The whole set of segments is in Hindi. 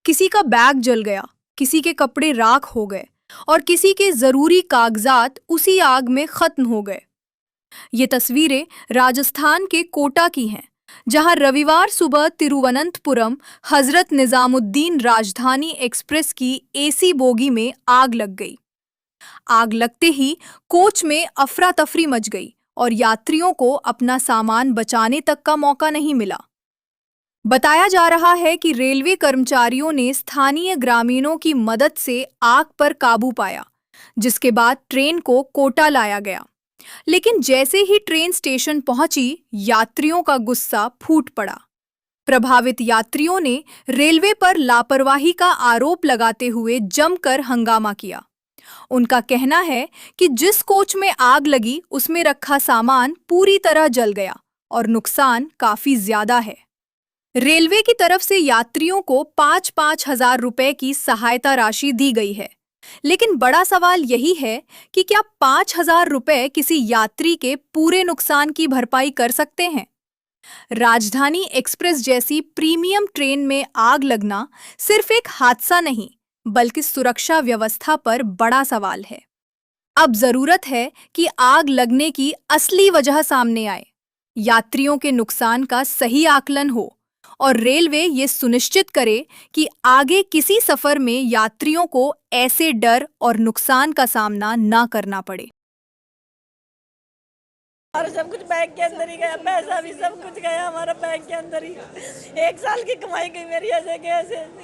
किसी का बैग जल गया, किसी के कपड़े राख हो गए और किसी के जरूरी कागजात उसी आग में खत्म हो गए। ये तस्वीरें राजस्थान के कोटा की हैं, जहां रविवार सुबह तिरुवनंतपुरम हजरत निजामुद्दीन राजधानी एक्सप्रेस की एसी बोगी में आग लग गई। आग लगते ही कोच में अफरा तफरी मच गई और यात्रियों को अपना सामान बचाने तक का मौका नहीं मिला। बताया जा रहा है कि रेलवे कर्मचारियों ने स्थानीय ग्रामीणों की मदद से आग पर काबू पाया, जिसके बाद ट्रेन को कोटा लाया गया। लेकिन जैसे ही ट्रेन स्टेशन पहुंची, यात्रियों का गुस्सा फूट पड़ा। प्रभावित यात्रियों ने रेलवे पर लापरवाही का आरोप लगाते हुए जमकर हंगामा किया। उनका कहना है कि जिस कोच में आग लगी, उसमें रखा सामान पूरी तरह जल गया और नुकसान काफी ज्यादा है। रेलवे की तरफ से यात्रियों को 5-5 हजार रुपए की सहायता राशि दी गई है, लेकिन बड़ा सवाल यही है कि क्या 5 हजार रुपए किसी यात्री के पूरे नुकसान की भरपाई कर सकते हैं? राजधानी एक्सप्रेस जैसी प्रीमियम ट्रेन में आग लगना सिर्फ एक हादसा नहीं, बल्कि सुरक्षा व्यवस्था पर बड़ा सवाल है। अब जरूरत है कि आग लगने की असली वजह सामने आए, यात्रियों के नुकसान का सही आकलन हो और रेलवे ये सुनिश्चित करे कि आगे किसी सफर में यात्रियों को ऐसे डर और नुकसान का सामना ना करना पड़े। हमारा सब कुछ बैंक के अंदर ही गया, पैसा भी सब कुछ गया हमारा बैंक के अंदर ही। 1 साल की कमाई गई मेरी, ऐसे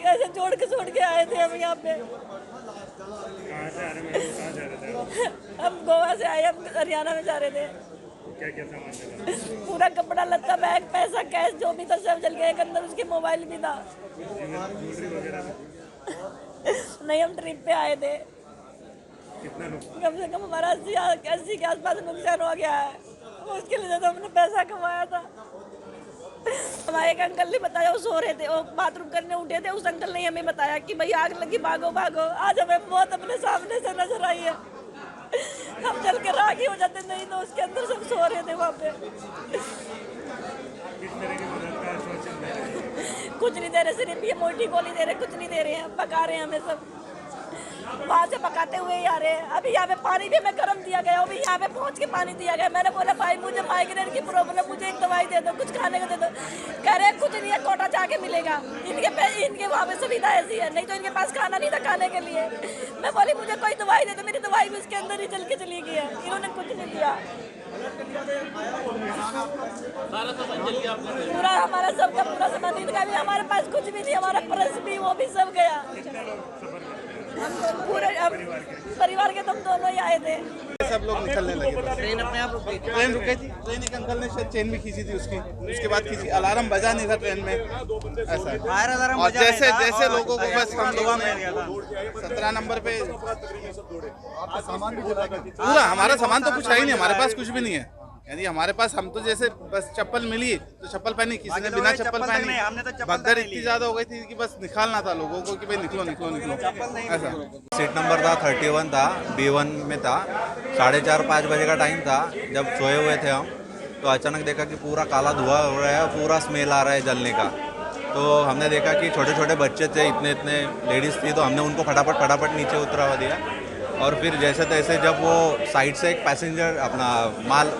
ऐसे जोड़ के आए थे हम यहाँ पे। हम गोवा से आए, हम हरियाणा में जा रहे थे। क्या सामान चला? पूरा कपड़ा लत्ता, बैग, पैसा, कैश जो भी था सब जल गया। एक अंदर उसके मोबाइल भी था। ज्वेलरी वगैरह नहीं, हम ट्रिप पे आए थे। कितना नुकसान? कम से कम हमारा 80 के आसपास नुकसान हो गया है। उसके लिए तो हमने पैसा कमाया था। हमारे एक अंकल ने बताया, वो सो रहे थे, वो बाथरूम करने उठे थे। उस अंकल ने हमें बताया कि भाई आग लगी, भागो भागो। आज हमें मौत अपने सामने से नजर आई है। हम जल के राख ही हो जाते, नहीं तो उसके अंदर सब सो रहे थे वहाँ पे। किस तरह की मदद का आश्वासन दे रहे हैं? कुछ नहीं दे रहे, सिर्फ ये मोटी गोली दे रहे, कुछ नहीं दे रहे हैं। पका रहे हैं हमें सब, वहाँ से पकाते हुए ही आ रहे हैं। अभी यहाँ पे पानी भी हमें गर्म दिया गया, अभी यहाँ पे पहुँच के पानी दिया गया। मैंने बोला भाई मुझे माइग्रेन की प्रॉब्लम, मुझे एक दवाई दे दो, कुछ खाने को दे दो। कह रहे कुछ नहीं है, कोटा जाके मिलेगा। इनके वहाँ पे सुविधा ऐसी है, नहीं तो इनके पास खाना नहीं था खाने के लिए। मैं बोली मुझे कोई दवाई दे दो, मेरी दवाई भी उसके अंदर ही जल के चली गई है। इन्होंने कुछ नहीं दिया, पूरा हमारा सबका पूरा सामान इनका भी, हमारे पास कुछ भी नहीं, हमारा पर्स भी वो भी सब गया। हम पूरे परिवार के तुम दोनों ही आए थे। सब लोग निकलने लगे, ट्रेन अपने आप रुक गई। ट्रेन रुक गई थी, ट्रेन एक अंकल ने शायद चेन भी खींची थी उसके बाद खींची। अलार्म बजा नहीं था ट्रेन में, ऐसा। और जैसे जैसे लोगों को बस हम लोगों ने 17 नंबर पे पूरा, हमारा सामान तो कुछ है ही नहीं, हमारे पास कुछ भी नहीं है। यानी हमारे पास, हम तो जैसे बस चप्पल मिली तो चप्पल पहनी, किसी ने बिना चप्पल पहनी। भगदड़ इतनी ज्यादा हो गई थी कि बस निकालना था लोगों को कि भाई निकलो निकलो निकलो, ऐसा। सीट नंबर था 31 था, B1 में था। 4:30-5 बजे का टाइम था। जब सोए हुए थे हम, तो अचानक देखा कि पूरा काला धुआं हो रहा है, पूरा स्मेल आ रहा है जलने का। तो हमने देखा कि छोटे छोटे बच्चे थे, इतने लेडीज़ थी, तो हमने उनको फटाफट नीचे उतरवा दिया। और फिर जैसे तैसे जब वो साइड से एक पैसेंजर अपना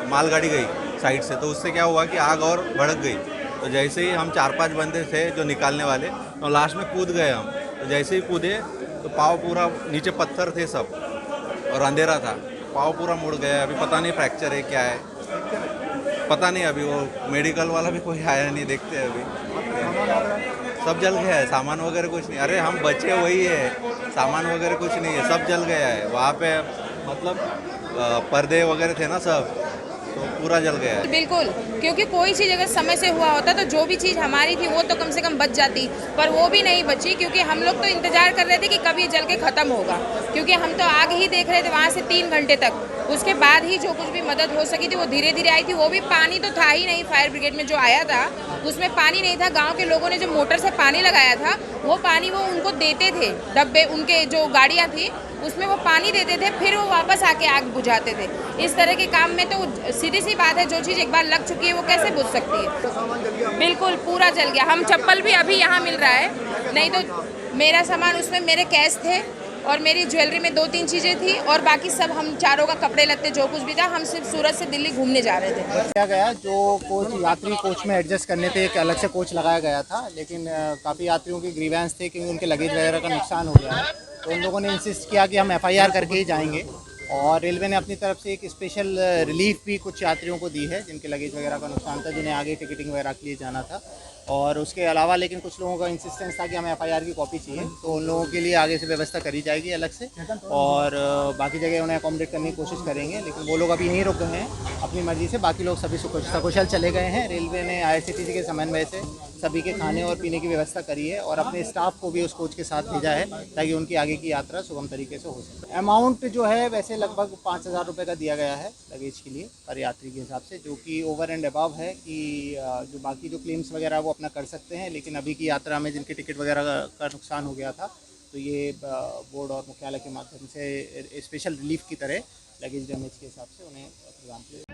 मालगाड़ी गई साइड से, तो उससे क्या हुआ कि आग और भड़क गई। तो जैसे ही हम 4-5 बंदे थे जो निकालने वाले, तो लास्ट में कूद गए हम। तो जैसे ही कूदे तो पाँव पूरा, नीचे पत्थर थे सब और अंधेरा था, पाँव पूरा मुड़ गया। अभी पता नहीं फ्रैक्चर है क्या है, पता नहीं। अभी वो मेडिकल वाला भी कोई आया नहीं, देखते हैं अभी। सब जल गया है, सामान वगैरह कुछ नहीं। अरे हम बचे वही है, सामान वगैरह कुछ नहीं है, सब जल गया है। वहाँ पे मतलब पर्दे वगैरह थे ना सब, तो पूरा जल गया है। बिल्कुल, क्योंकि कोई चीज़ अगर समय से हुआ होता तो जो भी चीज़ हमारी थी वो तो कम से कम बच जाती, पर वो भी नहीं बची। क्योंकि हम लोग तो इंतज़ार कर रहे थे कि कब ये जल के ख़त्म होगा, क्योंकि हम तो आग ही देख रहे थे वहाँ से 3 घंटे तक। उसके बाद ही जो कुछ भी मदद हो सकी थी वो धीरे धीरे आई थी। वो भी पानी तो था ही नहीं, फायर ब्रिगेड में जो आया था उसमें पानी नहीं था। गांव के लोगों ने जो मोटर से पानी लगाया था, वो पानी वो उनको देते थे, डब्बे, उनके जो गाड़ियाँ थी उसमें वो पानी देते थे, फिर वो वापस आके आग बुझाते थे। इस तरह के काम में तो सीधी सी बात है, जो चीज़ एक बार लग चुकी है वो कैसे बुझ सकती है। बिल्कुल पूरा जल गया। हम चप्पल भी अभी यहाँ मिल रहा है, नहीं तो मेरा सामान उसमें मेरे कैश थे और मेरी ज्वेलरी में 2-3 चीज़ें थी और बाकी सब हम चारों का कपड़े लत्ते जो कुछ भी था, हम सिर्फ सूरत से दिल्ली घूमने जा रहे थे। किया गया जो कोच यात्री कोच में एडजस्ट करने थे, एक अलग से कोच लगाया गया था, लेकिन काफ़ी यात्रियों की ग्रीवेंस थे क्योंकि उनके लगेज वगैरह का नुकसान हो गया है, तो उन लोगों ने इंसिस्ट किया कि हम FIR करके ही जाएंगे। और रेलवे ने अपनी तरफ से एक स्पेशल रिलीफ भी कुछ यात्रियों को दी है जिनके लगेज वगैरह का नुकसान था, जिन्हें आगे टिकटिंग वगैरह के लिए जाना था। और उसके अलावा लेकिन कुछ लोगों का इंसिस्टेंस था कि हमें FIR की कॉपी चाहिए, तो उन लोगों के लिए आगे से व्यवस्था करी जाएगी अलग से, और बाकी जगह उन्हें अकोमोडेट करने की कोशिश करेंगे। लेकिन वो लोग अभी यहीं रुक गए हैं अपनी मर्ज़ी से, बाकी लोग सभी सकुशल चले गए हैं। रेलवे ने IRCTC के समन्वय से सभी के खाने और पीने की व्यवस्था करी है और अपने स्टाफ को भी उस कोच के साथ भेजा है ताकि उनकी आगे की यात्रा सुगम तरीके से हो सके। अमाउंट जो है वैसे लगभग 5,000 रुपये का दिया गया है लगेज के लिए पर यात्री के हिसाब से, जो कि ओवर एंड अबव है कि जो बाकी जो क्लेम्स वगैरह वो अपना कर सकते हैं। लेकिन अभी की यात्रा में जिनके टिकट वगैरह का नुकसान हो गया था, तो ये बोर्ड और मुख्यालय के माध्यम से स्पेशल रिलीफ की तरह लगेज डैमेज के हिसाब से उन्हें प्रदान किया।